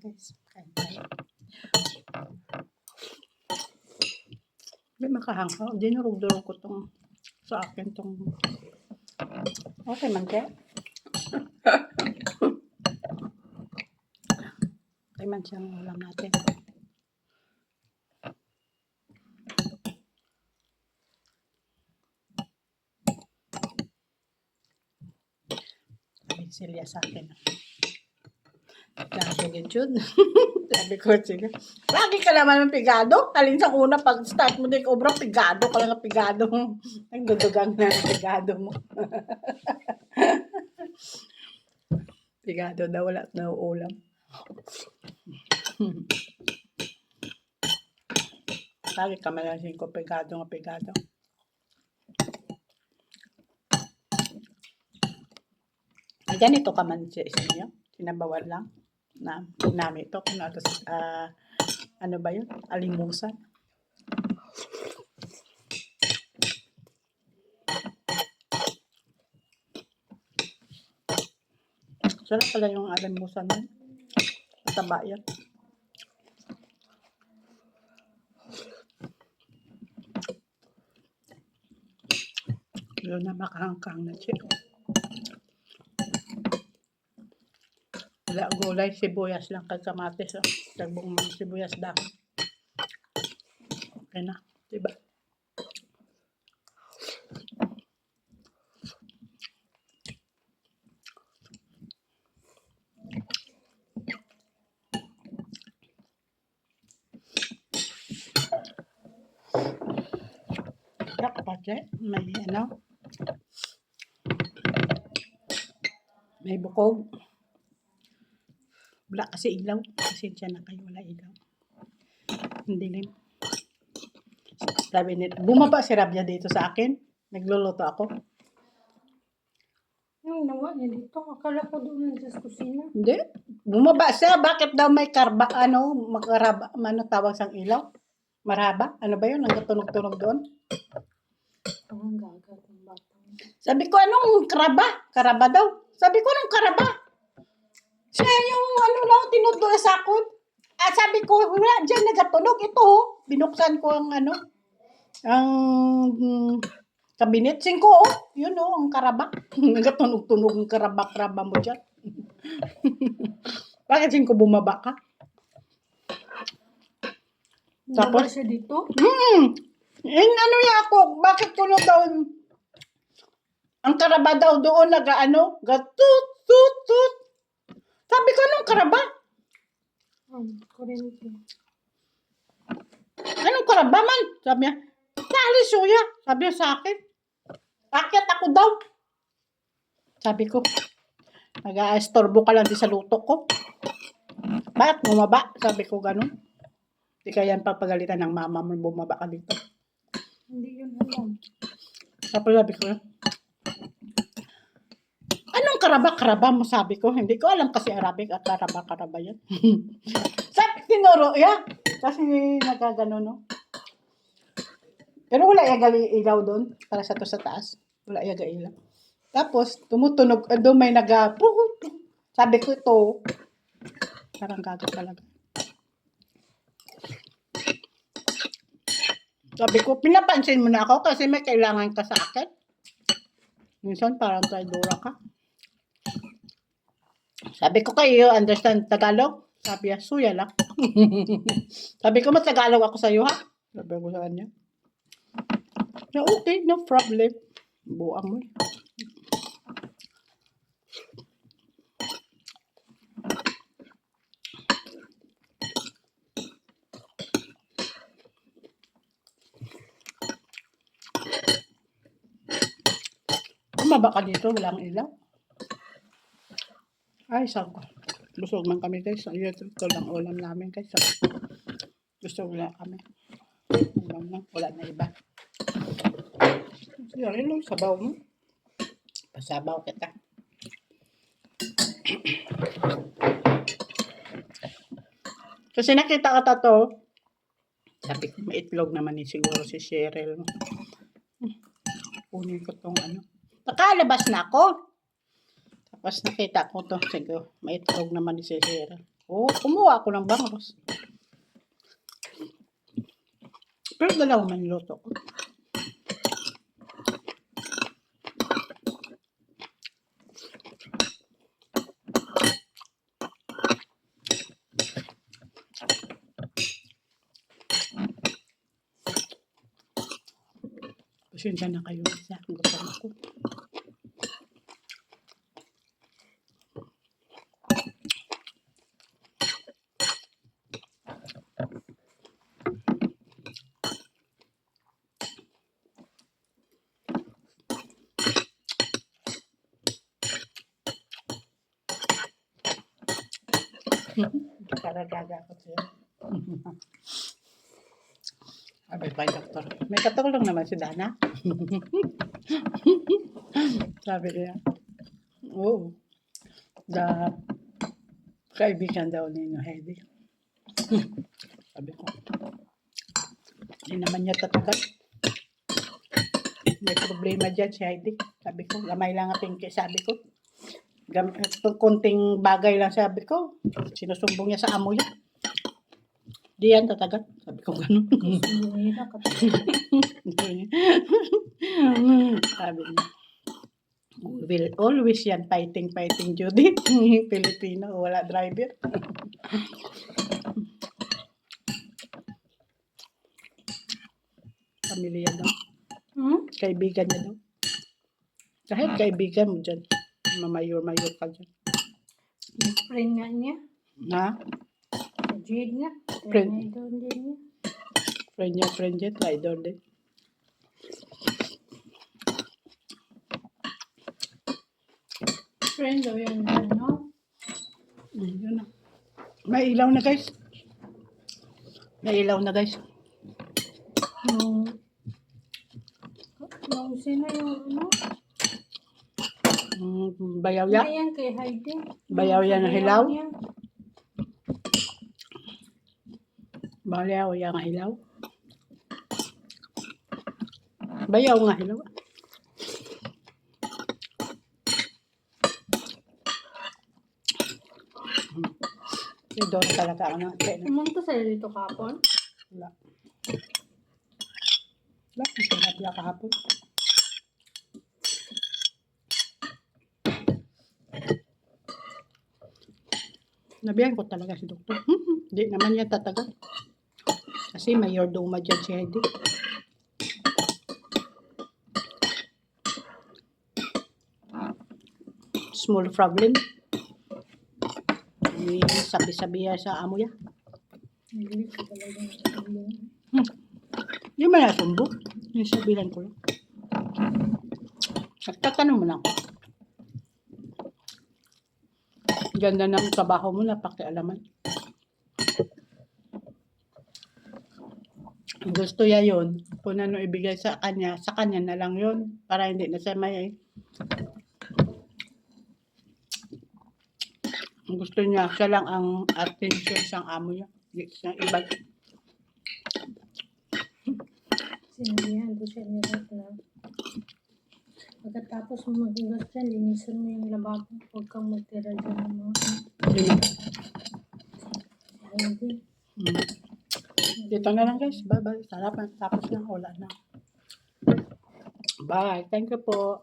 guys. Kain tayo. Hindi makahanghaw. Dinurog-durog ko tong sa akin tong okay man kaya. Okay man siyang ulam natin. Silya sa akin. Sabi ni Jude. Sabi ko sila. Lagi ka naman ng pigado. Alin sa una pag start mo din obra pigado ka lang ang pigado mo. Ang dudugang na ang pigado mo. Pigado daw wala na ulam. Lagi ka malasin ko pigado nga pigado. Ganito ka man siya isa niyo. Sinabawal lang na namin ito. Kung ano ba yun? Alimusan. Sarap pala yung alimusan yun. Mataba yan. Yun na makahangkang na siya. Wala gulay, sibuyas lang kag kamatis. Tagbong sibuyas dahon. Okay na, diba? Kapatid, may ano? May bukog. Wala kasi ilaw. Pasensya na kayo, wala ilaw. Hindi lang. Sabi nito, bumaba si Rabia dito sa akin. Nagluluto ako. Yung nawa niya dito, akala ko doon sa kusina. Hindi. Bumaba siya. Bakit daw may makaraba, tawag sang ilaw? Maraba? Ano ba yun? Nagtunog-tunog doon? Ang gagat ng bata. Sabi ko, anong karaba? Karaba daw. Sabi ko, anong karaba? Siya yung tinudlo sa akin. Sabi ko, wala dyan nagatunog. Ito, binuksan ko ang kabinet. Singko, yun ang karaba. Nagatunog-tunog ang karaba mo dyan. Bakit singko bumaba ka? Tapos siya dito? Ano yan ako? Bakit tunog daw? Ang karaba daw doon gatut. Sabi ko, anong karaba? Kurente. Anong karaba man? Sabi niya, suya. Sabi niya sa akin. Bakit ako daw? Sabi ko, nag-aestorbo ka lang di sa luto ko. Bakit bumaba? Sabi ko ganun. Di kaya yan papagalitan ng mama mo bumaba ka dito. Hindi yun alam. Tapos sabi ko, anong karaba mo? Sabi ko, hindi ko alam kasi Arabic at karaba yan. Sabi, tinuro, kasi nagkagano, no? Pero wala ilaw doon, para sa to sa taas. Wala ilaw. Tapos, tumutunog, doon may sabi ko ito, parang gago talaga. Sabi ko, pinapansin mo na ako kasi may kailangan ka sa akin. Minsan, parang traidora ka. Sabi ko kayo, understand Tagalog? Sabi niya, suya lang. Sabi ko, Tagalog ako sa'yo, ha? Sabi ko sa kanya. Okay, no problem. Buang mo. Bumaba ka dito, walang ilaw. Ay, saan ko? Busog man kami guys. Ito lang ulam namin guys. Busog lang kami. Wala na iba. Hello, sabaw mo. Pasabaw kita. Kasi nakita ka to. Sabi ko, may itlog naman siguro si Cheryl. Kunin ko tong Nakalabas na ako. Tapos nakita ko to. Siguro, may itlog naman si Cheryl. Oo, kumuha ako ng bangos. Pero dalawa man luto ko. Pasensya na kayo isa. Gusto ko. Karagaga ako sa'yo. Sabi pa yung doktor. May katulong naman si Dana. Sabi niya. Oo. Da kaibigan daw ni Heidi. Sabi ko. Hindi naman niya tatagal. May problema dyan si Heidi. Sabi ko, gamay lang ang tingki. Sabi ko, kunting bagay lang sabi ko. Sinusumbong niya sa amo niya. Di yan tatagal. Sabi ko gano'n. Sumbungin na katulad. Sabi niya. Will always yan fighting Judy. Pilipino, wala driver. Pamilya daw. Kaibigan niya daw. Kahit kaibigan mo dyan. Mamayor ka dyan. Yung friend nga niya. Ha? Jade nga. Friend. Idol din niya. Friend niya, traitor din. Friend daw yan, ano? Yun na. May ilaw na guys. May ilaw na guys. Yung sino yung ano? Bayaw ya. Hindi yan kay Heidi. Bayaw yan ang hilaw. Niya. Bayaw yan ang hilaw. Bayaw nga hilaw. Doon talaga ako na. Pumunta sa'yo dito kapon? Wala. Wala. Masarap lang kahapon. Nabiyan ko talaga si doktor. Hindi naman yan tatagal. Kasi mayordoma dyan si Heidi. Small problem. May sabi-sabi sa amo ya. Hindi ko talaga yung Hindi man nasumbo. Yung sabihan ko lang. Nagtatanong mo lang. Ganda ng trabaho mo na pakialaman. Gusto niya yun. Kung ano ibigay sa kanya na lang yun. Para hindi na siya may gusto niya, siya lang ang attention sa amo niya. Hindi siya iba. sinabihan ko siya ni Ruth na pagkatapos mo maghugas dyan, linisan mo yung lababo. Huwag kang magtira dyan ng mga Yun. Heidi. Dito na lang guys. Bye-bye. Sarap na. Tapos na. Wala na. Bye. Thank you po.